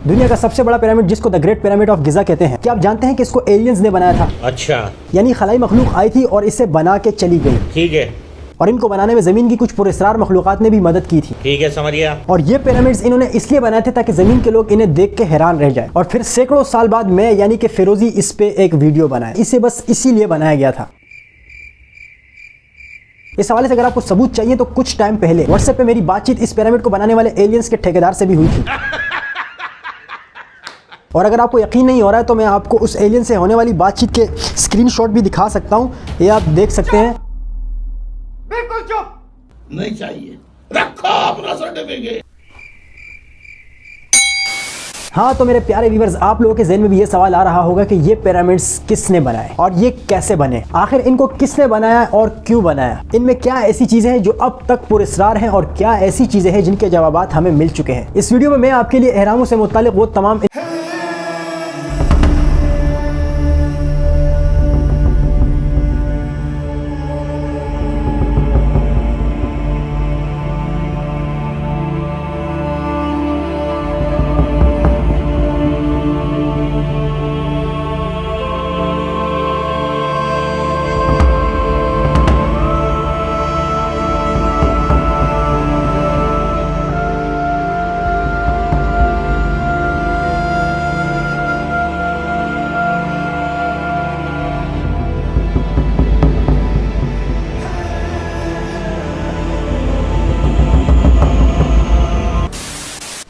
दुनिया का सबसे बड़ा पिरामिड जिसको द ग्रेट पिरामिड ऑफ गिजा कहते हैं, क्या आप जानते हैं कि इसको एलियंस ने बनाया था? अच्छा, यानी खलाई मखलूक आई थी और इसे बना के चली गई। ठीक है। और इनको बनाने में जमीन की कुछ पुरस्कार मखलूकात ने भी मदद की थी। ठीक है, समझ गया। और ये पिरामिड्स इन्होंने इसलिए बनाए थे ताकि जमीन के लोग इन्हें देख के हैरान रह जाए। और फिर सैकड़ों साल बाद मैं यानी कि फिरोजी इस पे एक वीडियो बनाया, इसे बस इसीलिए बनाया गया था। इस हवाले से अगर आपको सबूत चाहिए तो कुछ टाइम पहले व्हाट्सएप पे मेरी बातचीत इस पिरामिड को बनाने वाले एलियंस के ठेकेदार से भी हुई थी। और अगर आपको यकीन नहीं हो रहा है तो मैं आपको उस एलियन से होने वाली बातचीत के स्क्रीनशॉट भी दिखा सकता हूं, ये आप देख सकते हैं। बिल्कुल चुप नहीं चाहिए, रखो अपना सर्टिफिकेट। हाँ तो मेरे प्यारे व्यूअर्स, आप लोगों के ज़हन में भी ये सवाल आ रहा होगा कि ये पिरामिड्स किसने बनाए और ये कैसे बने, आखिर इनको किसने बनाया और क्यों बनाया, इनमें क्या ऐसी चीजें हैं जो अब तक पुरस्कार हैं और क्या ऐसी चीजें हैं जिनके जवाबात हमें मिल चुके हैं। इस वीडियो में मैं आपके लिए एहरामों से मुताल्लिक वो तमाम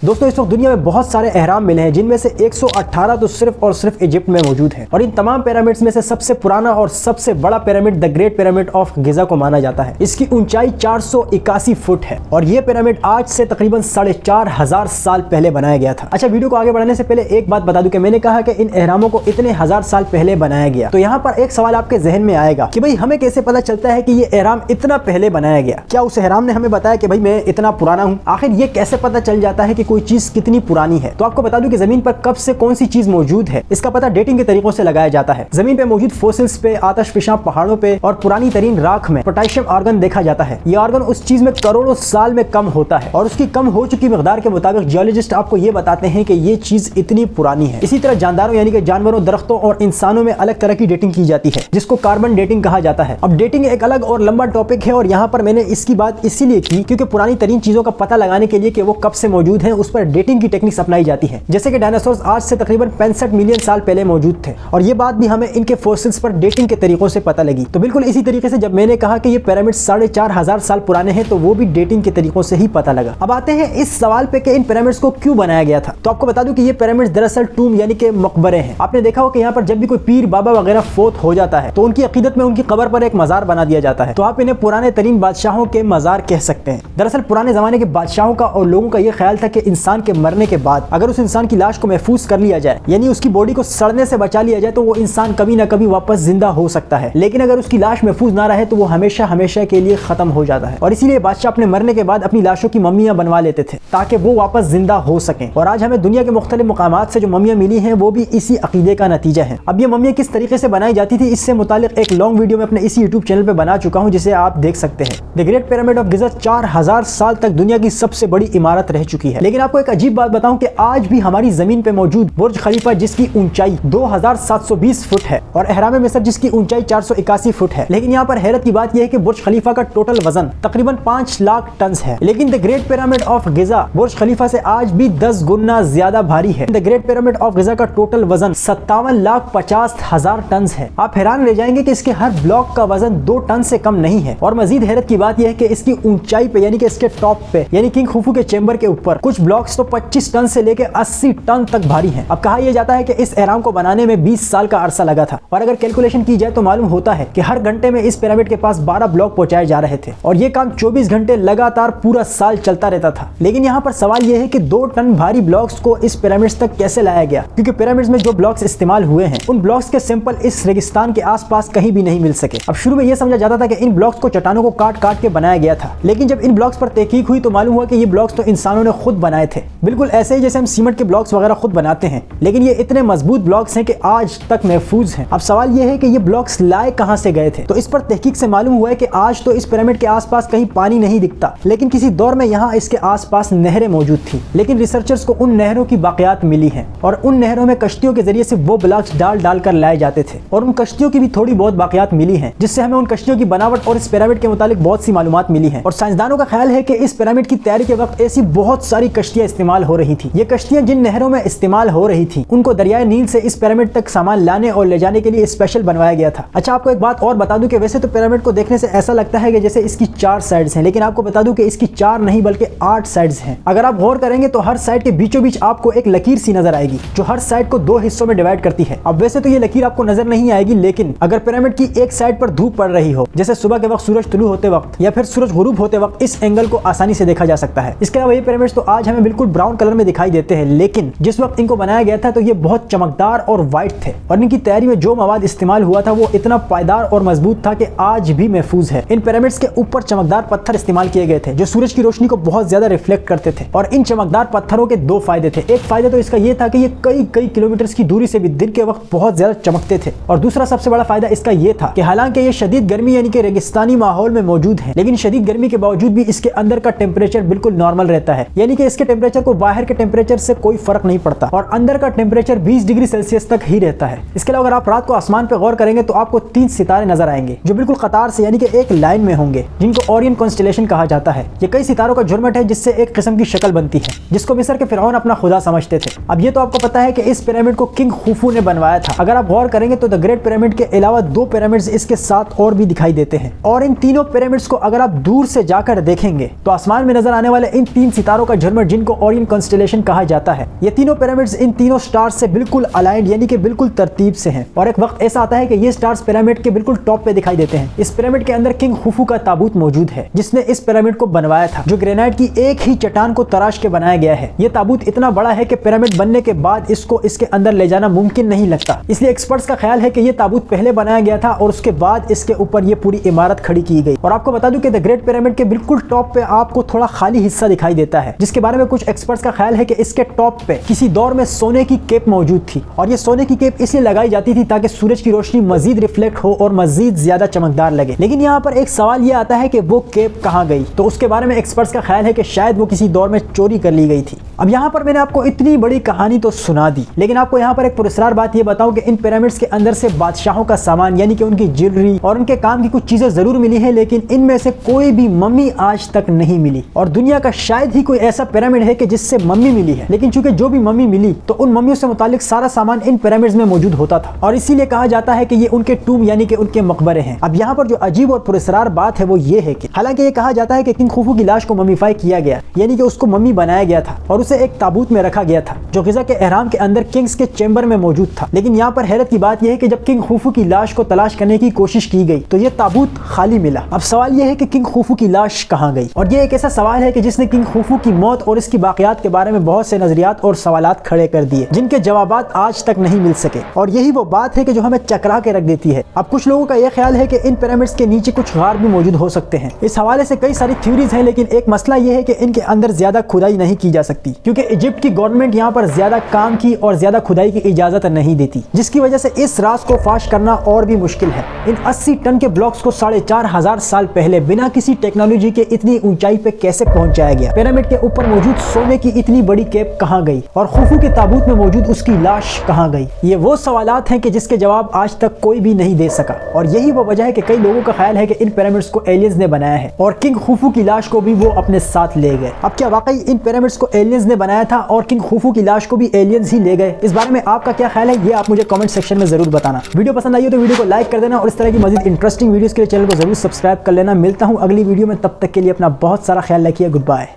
दोस्तों, इस वक्त दुनिया में बहुत सारे एहराम मिले हैं जिनमें से 118 तो सिर्फ और सिर्फ इजिप्ट में मौजूद हैं। और इन तमाम पिरामिड्स में से सबसे पुराना और सबसे बड़ा pyramid the great pyramid of Giza को माना जाता है। इसकी ऊंचाई 481 फुट है और यह पिरामिड आज से तकरीबन 4500 साल पहले बनाया गया था। अच्छा, वीडियो को आगे बढ़ाने से पहले एक बात बता दूं कि मैंने कहा कि इन एहरामों को इतने हजार साल पहले बनाया गया, तो यहाँ पर एक सवाल आपके जहन में आएगा कि भाई हमें कैसे पता चलता है कि ये एहराम इतना पहले बनाया गया? क्या उस एहराम ने हमें बताया कि भाई मैं इतना पुराना हूँ? आखिर ये कैसे पता चल जाता है कि कोई चीज कितनी पुरानी है? तो आपको बता दूं कि जमीन पर कब से कौन सी चीज मौजूद है, इसका पता डेटिंग के तरीकों से लगाया जाता है। जमीन पे मौजूद फोसिल्स पे, आतशफिशां पहाड़ों पे और पुरानी तरीन राख में पोटेशियम आर्गन देखा जाता है। ये आर्गन उस चीज में करोड़ों साल में कम होता है और उसकी कम हो चुकी मिकदार के मुताबिक जियोलॉजिस्ट आपको ये बताते हैं कि ये चीज इतनी पुरानी है। इसी तरह जानदारों यानी कि जानवरों, दरख्तों और इंसानों में अलग तरह की डेटिंग की जाती है जिसको कार्बन डेटिंग कहा जाता है। अब डेटिंग एक अलग और लंबा टॉपिक है और यहाँ पर मैंने इसकी बात इसीलिए की क्योंकि पुरानी तरीन चीजों का पता लगाने के लिए कि वो कब से मौजूद है उस पर डेटिंग की टेक्निक्स अपनाई जाती है। जैसे कि डायनासोर्स आज से तकरीबन 65 मिलियन साल पहले मौजूद थे और ये बात भी हमें इनके फोसिल्स पर डेटिंग के तरीकों से पता लगी। तो बिल्कुल इसी तरीके से जब मैंने कहा कि ये पिरामिड 4500 साल पुराने हैं तो वो भी डेटिंग के तरीकों से ही पता लगा। अब आते हैं इस सवाल पे कि इन पिरामिड्स को क्यों बनाया गया था। तो आपको बता दूं कि ये पिरामिड्स दरअसल टूम यानी कि मकबरे हैं। आपने देखा हो कि यहाँ पर जब भी कोई पीर बाबा वगैरह फोत हो जाता है तो उनकी अकीदत में उनकी कब्र पर एक मजार बना दिया जाता है। तो आप इन्हें पुराने तरीन बादशाहों के मजार कह सकते हैं। दरअसल पुराने जमाने के बादशाहों का और लोगों का यह ख्याल था कि इंसान के मरने के बाद अगर उस इंसान की लाश को महफूज कर लिया जाए यानी उसकी बॉडी को सड़ने से बचा लिया जाए तो वो इंसान कभी ना कभी वापस जिंदा हो सकता है। लेकिन अगर उसकी लाश महफूज ना रहे तो वो हमेशा हमेशा के लिए खत्म हो जाता है। और इसीलिए बादशाह अपने मरने के बाद अपनी लाशों की मम्मियां बनवा लेते थे ताकि वो वापस जिंदा हो सकें। और आज हमें दुनिया के मुख्तलिफ मुकामात से जो मम्मियां मिली हैं वो भी इसी अकीदे का नतीजा है। अब ये मम्मियां किस तरीके से बनाई जाती थी इससे मुतालिक एक लॉन्ग वीडियो में अपने इसी यूट्यूब चैनल पे बना चुका हूं जिसे आप देख सकते हैं। द ग्रेट पिरामिड ऑफ गिजा 4000 साल तक दुनिया की सबसे बड़ी इमारत रह चुकी है। लेकिन आपको एक अजीब बात बताऊं कि आज भी हमारी जमीन पे मौजूद बुर्ज खलीफा जिसकी ऊंचाई 2720 फुट है और एहराम मिस्र जिसकी ऊंचाई 481 फुट है। लेकिन यहाँ पर हैरत की बात यह है कि बुर्ज खलीफा का टोटल वजन तकरीबन 5 लाख टन है। लेकिन द ग्रेट पिरामिड ऑफ गिजा बुर्ज खलीफा से आज भी 10 गुना ज्यादा भारी है। द ग्रेट पिरामिड ऑफ गिजा का टोटल वजन 57,50,000 टन है। आप हैरान रह जाएंगे कि इसके हर ब्लॉक का वजन 2 टन से कम नहीं है। और मजीद हैरत की बात यह है कि इसकी ऊंचाई पे यानी कि इसके टॉप पे यानी किंग खुफू के चेंबर के ऊपर कुछ ब्लॉक्स तो 25 टन से लेकर 80 टन तक भारी है। अब कहा यह जाता है कि इस एहराम को बनाने में 20 साल का अरसा लगा था और अगर कैलकुलेशन की जाए तो मालूम होता है कि हर घंटे में इस पिरामिड के पास 12 ब्लॉक पहुंचाए जा रहे थे और ये काम 24 घंटे लगातार पूरा साल चलता रहता था। लेकिन यहाँ पर सवाल यह है कि 2 टन भारी ब्लॉक्स को इस पिरामिड्स तक कैसे लाया गया, क्योंकि पिरामिड्स में जो ब्लॉक्स इस्तेमाल हुए हैं उन ब्लॉक्स के सैंपल इस रेगिस्तान के आसपास कहीं भी नहीं मिल सके। अब शुरू में यह समझा जाता था कि इन ब्लॉक्स को चट्टानों को काट काट के बनाया गया था, लेकिन जब इन ब्लॉक्स पर तहकीक हुई तो मालूम हुआ कि ये ब्लॉक्स तो इंसानों ने खुद बनाए बनाए थे, बिल्कुल ऐसे ही जैसे हम सीमेंट के ब्लॉक्स वगैरह खुद बनाते हैं, लेकिन ये इतने मजबूत ब्लॉक्स हैं कि आज तक महफूज हैं। अब सवाल ये है कि ये ब्लॉक्स लाए कहां से गए थे, तो इस पर तहकीक से मालूम हुआ है कि आज तो इस पिरामिड के आसपास कहीं पानी नहीं दिखता, लेकिन किसी दौर में यहाँ इसके आसपास नहरें मौजूद थी। लेकिन रिसर्चर्स को उन नहरों की बाकियात मिली हैं और उन नहरों में कश्तियों के जरिए से वो ब्लॉक्स डाल डाल कर लाए जाते थे और उन कश्तियों की भी थोड़ी बहुत बाकियात मिली हैं, जिससे हमें उन कश्तियों की बनावट और इस पिरामिड के मुतालिक बहुत सी मालूमात मिली हैं। और साइंसदानों का ख्याल है कि इस पिरामिड की तैयारी के वक्त ऐसी बहुत सारी कश्तियां इस्तेमाल हो रही थी। ये कश्तियां जिन नहरों में इस्तेमाल हो रही थी उनको दरियाए नील से इस पिरामिड तक सामान लाने और ले जाने के लिए स्पेशल बनवाया गया था। अच्छा, आपको एक बात और बता दूं कि वैसे तो पिरामिड को देखने से ऐसा लगता है कि जैसे इसकी 4 साइड्स हैं, लेकिन आपको बता दूं कि इसकी 4 नहीं बल्कि 8 साइड्स हैं। अगर आप गौर करेंगे तो हर साइड के बीचों बीच आपको एक लकीर सी नजर आएगी जो हर साइड को 2 हिस्सों में डिवाइड करती है। अब वैसे तो ये लकीर आपको नजर नहीं आएगी, लेकिन अगर पिरामिड की एक साइड पर धूप पड़ रही हो, जैसे सुबह के वक्त सूरज तुलू होते वक्त या फिर सूरज गुरूब होते वक्त, इस एंगल को आसानी से देखा जा सकता है। इसके अलावा ये पिरामिड्स तो आज हमें बिल्कुल ब्राउन कलर में दिखाई देते हैं, लेकिन जिस वक्त इनको बनाया गया था तो ये बहुत चमकदार और व्हाइट थे और इनकी तैयारी में जो मवाद इस्तेमाल हुआ था वो इतना पायदार और मजबूत था कि आज भी महफूज है। इन पिरामिड्स के ऊपर चमकदार पत्थर इस्तेमाल किए गए थे जो सूरज की रोशनी को बहुत ज्यादा रिफ्लेक्ट करते थे और इन चमकदार पत्थरों के 2 फायदे थे। एक फायदा तो इसका ये था कि ये कई किलोमीटर की दूरी से भी दिन के वक्त बहुत ज्यादा चमकते थे और दूसरा सबसे बड़ा फायदा इसका ये था कि हालांकि ये शदीद गर्मी यानी कि रेगिस्तानी माहौल में मौजूद है, लेकिन शदीद गर्मी के बावजूद भी इसके अंदर का टेम्परेचर बिल्कुल नॉर्मल रहता है, यानी कि इसके टेम्परेचर को बाहर के टेम्परेचर से कोई फर्क नहीं पड़ता और अंदर का टेम्परेचर 20 डिग्री सेल्सियस तक ही रहता है। इसके अलावा अगर आप रात को आसमान पर गौर करेंगे तो आपको 3 सितारे नजर आएंगे जो बिल्कुल कतार से यानी कि एक लाइन में होंगे, जिनको ओरियन कॉन्स्टेलेशन कहा जाता है। ये कई सितारों का झुरमुट है जिससे एक किस्म की शक्ल बनती है, जिसको मिस्र के फिरौन अपना खुदा समझते थे। अब ये तो आपको पता है कि इस पिरामिड को किंग खुफू ने बनवाया था। अगर आप गौर करेंगे तो द ग्रेट पिरामिड के अलावा 2 पिरामिड्स इसके साथ और भी दिखाई देते हैं और इन तीनों पिरामिड्स को अगर आप दूर से जाकर देखेंगे तो आसमान में नजर आने वाले इन 3 सितारों का झुरमुट, जिनको ओरियन कॉन्स्टेलेशन कहा जाता है, ये तीनों पिरामिड्स इन तीनों स्टार्स से बिल्कुल अलाइंड यानी कि बिल्कुल तरतीब से हैं और एक वक्त ऐसा आता है कि ये स्टार्स पिरामिड के बिल्कुल टॉप पे दिखाई देते हैं। इस पिरामिड के अंदर किंग खुफू का ताबूत मौजूद है जिसने इस पिरामिड को बनवाया था, जो ग्रेनाइट की एक ही चट्टान को तराश के बनाया गया है। ये ताबूत इतना बड़ा है कि पिरामिड बनने के बाद इसको इसके अंदर ले जाना मुमकिन नहीं लगता, इसलिए एक्सपर्ट्स का ख्याल है कि ये ताबूत पहले बनाया गया था और उसके बाद इसके ऊपर ये पूरी इमारत खड़ी की गई। और आपको बता दूं कि द ग्रेट पिरामिड के बिल्कुल टॉप पे आपको थोड़ा खाली हिस्सा दिखाई देता है, जिसके बारे में कुछ एक्सपर्ट्स का ख्याल है कि इसके टॉप पे किसी दौर में सोने की केप मौजूद थी और ये सोने की केप इसलिए लगाई जाती थी ताकि सूरज की रोशनी मजीद रिफ्लेक्ट हो और मजीद ज्यादा चमकदार लगे। लेकिन यहाँ पर एक सवाल ये आता है कि वो केप कहाँ गई, तो उसके बारे में एक्सपर्ट्स का ख्याल है कि शायद वो किसी दौर में चोरी कर ली गई थी। अब यहाँ पर मैंने आपको इतनी बड़ी कहानी तो सुना दी, लेकिन आपको यहाँ पर एक पुरस्कार बात ये बताऊं कि इन पिरामिड्स के अंदर से बादशाहों का सामान यानी कि उनकी ज्वेलरी और उनके काम की कुछ चीजें जरूर मिली है, लेकिन इनमें से कोई भी मम्मी आज तक नहीं मिली और दुनिया का शायद ही कोई ऐसा पिरामिड है कि जिससे मम्मी मिली है। लेकिन चूंकि जो भी मम्मी मिली तो उन मम्मियों से मुतालिक सारा सामान इन पिरामिड्स में मौजूद होता था और इसीलिए कहा जाता है कि ये उनके टूम यानी कि उनके मकबरे हैं। अब यहाँ पर जो अजीब और पुरस्कार बात है वो ये है कि हालांकि ये कहा जाता है कि किंग खुफू की लाश को मम्मीफाई किया गया यानी कि उसको मम्मी बनाया गया था और उसे एक ताबूत में रखा गया था जो गिजा के एहराम के अंदर किंग्स के चेंबर में मौजूद था। लेकिन यहाँ पर हैरत की बात यह है कि जब किंग खुफू की लाश को तलाश करने की कोशिश की गई तो ये ताबूत खाली मिला। अब सवाल यह है कि किंग खुफू की लाश कहाँ गई, और ये एक ऐसा सवाल है कि जिसने किंग खुफू की मौत और इसकी बाकियात के बारे में बहुत से नजरियात और सवालात खड़े कर दिए जिनके जवाबात आज तक नहीं मिल सके। और यही वो बात है कि जो हमें चकरा के रख देती है। अब कुछ लोगों का यह ख्याल है कि इन पिरामिड्स के नीचे कुछ गार भी मौजूद हो सकते हैं। इस हवाले से कई सारी थ्योरीज हैं, लेकिन एक मसला यह है कि इनके अंदर ज्यादा खुदाई नहीं की जा सकती क्योंकि इजिप्ट की गवर्नमेंट यहाँ पर ज्यादा काम की और ज्यादा खुदाई की इजाजत नहीं देती, जिसकी वजह से इस राज को फाश करना और भी मुश्किल है। इन 80 टन के ब्लॉक्स को 4500 साल पहले बिना किसी टेक्नोलॉजी के इतनी ऊंचाई पे कैसे पहुंचाया गया? पिरामिड के ऊपर मौजूद सोने की इतनी बड़ी केप कहाँ गई और खुफू के ताबूत में मौजूद उसकी लाश कहाँ गई? ये वो सवालात हैं कि जिसके जवाब आज तक कोई भी नहीं दे सका और यही वो वजह है कि कई लोगों का ख्याल है कि इन पिरामिड्स को एलियंस ने बनाया है और किंग खुफू की लाश को भी वो अपने साथ ले गए। अब क्या वाकई इन पिरामिड्स को एलियंस ने बनाया था और किंग खुफू की लाश को भी एलियंस ही ले गए? इस बारे में आपका क्या ख्याल है ये आप मुझे कमेंट सेक्शन में जरूर बताना। वीडियो पसंद आई हो तो वीडियो को लाइक कर देना और इस तरह की मजीद इंटरेस्टिंग वीडियोस के लिए चैनल को जरूर सब्सक्राइब कर लेना। मिलता हूँ अगली वीडियो में, तब तक के लिए अपना बहुत सारा ख्याल रखिए। Good bye.